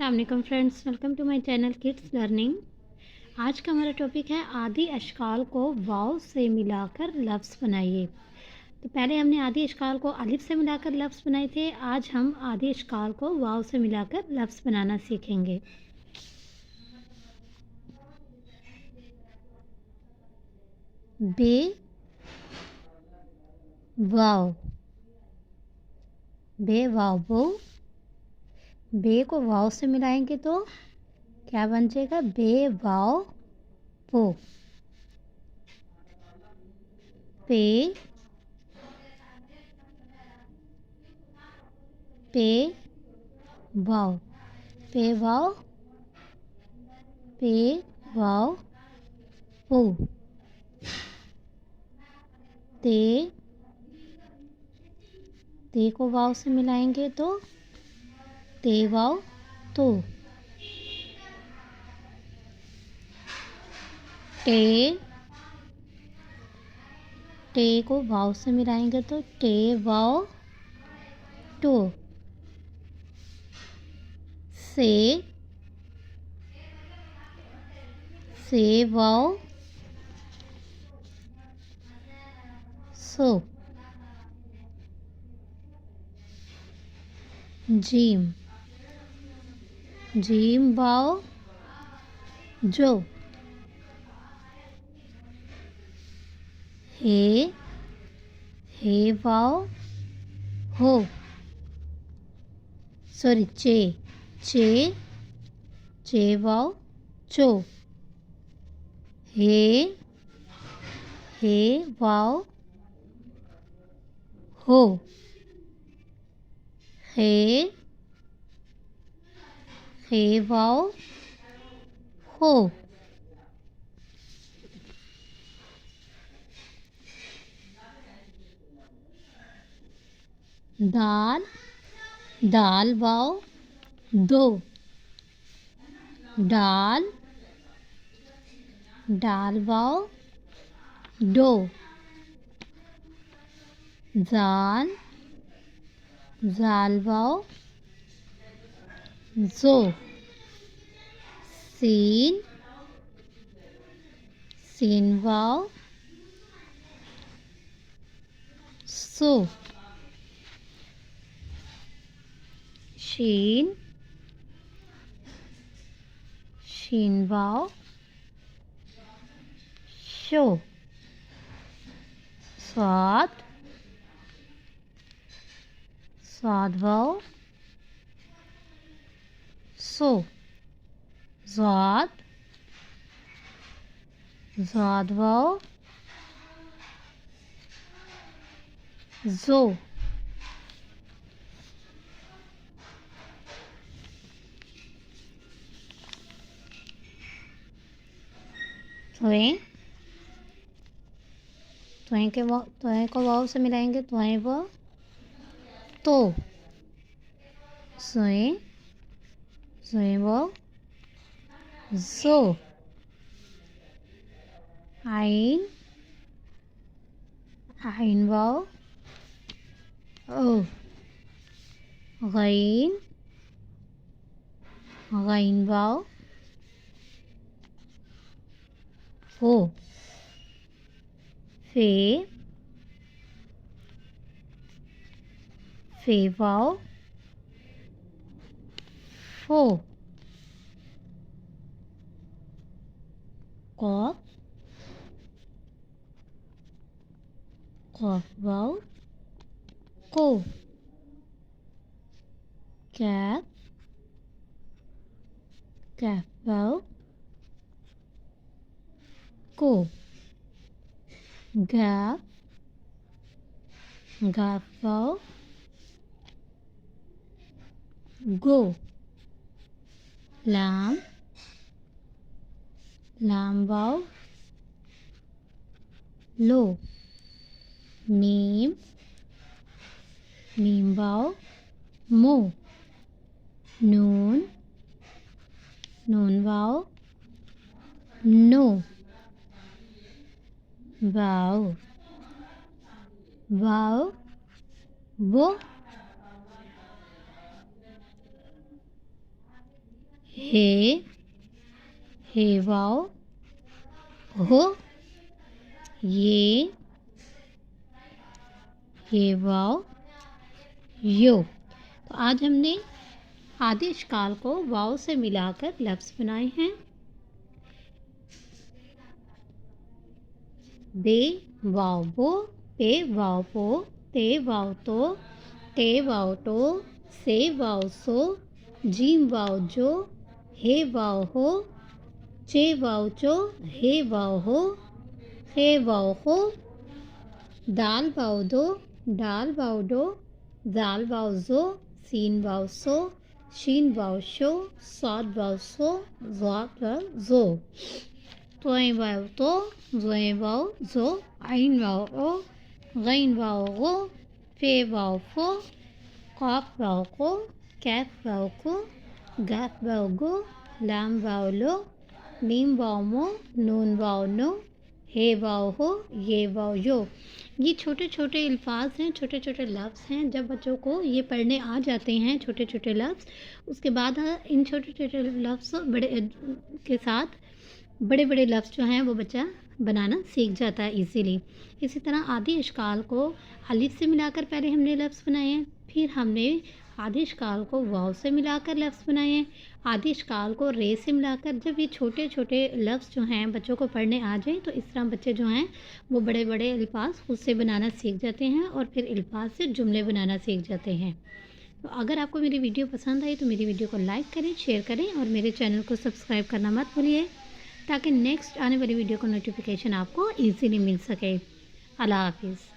अस्सलाम वालेकुम friends, welcome to my channel kids learning. आज का हमारा टॉपिक है आदि अशकाल को वाव से मिलाकर लफ्ज़ बनाइए। तो पहले हमने आदि अशकाल को अलिफ से मिलाकर लफ्ज़ बनाए थे। आज हम आदि अशकाल को वाव से मिलाकर लफ्ज़ बनाना सीखेंगे। बे वाव, बे वाव बो। बे को वाव से मिलाएंगे तो क्या बन जाएगा? बे वाव पो। पे पे वाव, पे वाव, पे वाव पो। ते, ते को वाव से मिलाएंगे तो ते वाव तो। टे, टे को वाव से मिलाएंगे तो टे वाव टो। से वाव सो। जीम, जीम वाव जो। हे वाव हो। सॉरी, चे वाव चो। हे वाव हो। हे वाव हो। दाल वाव दो। दाल वाव दो। जाल वाव जो। सीन वाव सो। शीन वाव शो। स्वाद वाव सो। ज़ाद वाव जो। त्वें को वाव से मिलाएंगे त्वें वो तो। सोए वो जो। आइन वाव ओ। गईन वाव हो। फे वाव फो। कॉफ वाव को। कैफ वाव को। गैप वाव गो। लाम वाव लो। मीम वाव मो। नून वाव नो। वाव वो। हे वाओ हो, ये वाओ यो। तो आज हमने आदि इश्काल को वाव से मिलाकर लफ्ज़ बनाए हैं। बे वाव बो, पे वाव पो, ते वाव तो, टे वाव टो, से वाव सो, जीम वाव जो, हे वाव हो, चे वाव चो, हे वाव हो, हे वाव हो, दाल वाव दो, डाल वाव डो, जाल वाव जो, सीन वाव सो, शीन वाव शो, सौद वाव सो, ज़ाद वाव जो, तोय वाव तो, ज़ोय वाव जो, आइन वाव ओ, गैन वाव गो, फे वाव फो, काफ वाव को, कैफ वाव को, गाफ वाव गो, लाम वाव लो, मीम वाव मो, नून वाव नो, हे वाव हो, ये वाव यो। ये छोटे छोटे अल्फाज हैं, छोटे छोटे लफ्ज़ हैं। जब बच्चों को ये पढ़ने आ जाते हैं छोटे छोटे लफ्ज़, उसके बाद इन छोटे छोटे लफ्ज़ बड़े के साथ बड़े बड़े लफ्ज़ जो हैं वो बच्चा बनाना सीख जाता है इजीली। इसी तरह आदि इश्काल को अलिफ से मिलाकर पहले हमने लफ्ज़ बनाए हैं, फिर हमने आदि इश्काल को वाव से मिलाकर लफ्ज़ बनाए हैं, आदि इश्काल को रे से मिलाकर। जब ये छोटे छोटे लफ्ज़ जो हैं बच्चों को पढ़ने आ जाएं तो इस तरह बच्चे जो हैं वो बड़े बड़े अल्फाज खुद से बनाना सीख जाते हैं और फिर अल्फाज से जुमले बनाना सीख जाते हैं। तो अगर आपको मेरी वीडियो पसंद आई तो मेरी वीडियो को लाइक करें, शेयर करें और मेरे चैनल को सब्सक्राइब करना मत भूलिए, ताकि नेक्स्ट आने वाली वीडियो का नोटिफिकेशन आपको ईज़िली मिल सके। अल्लाह हाफिज़।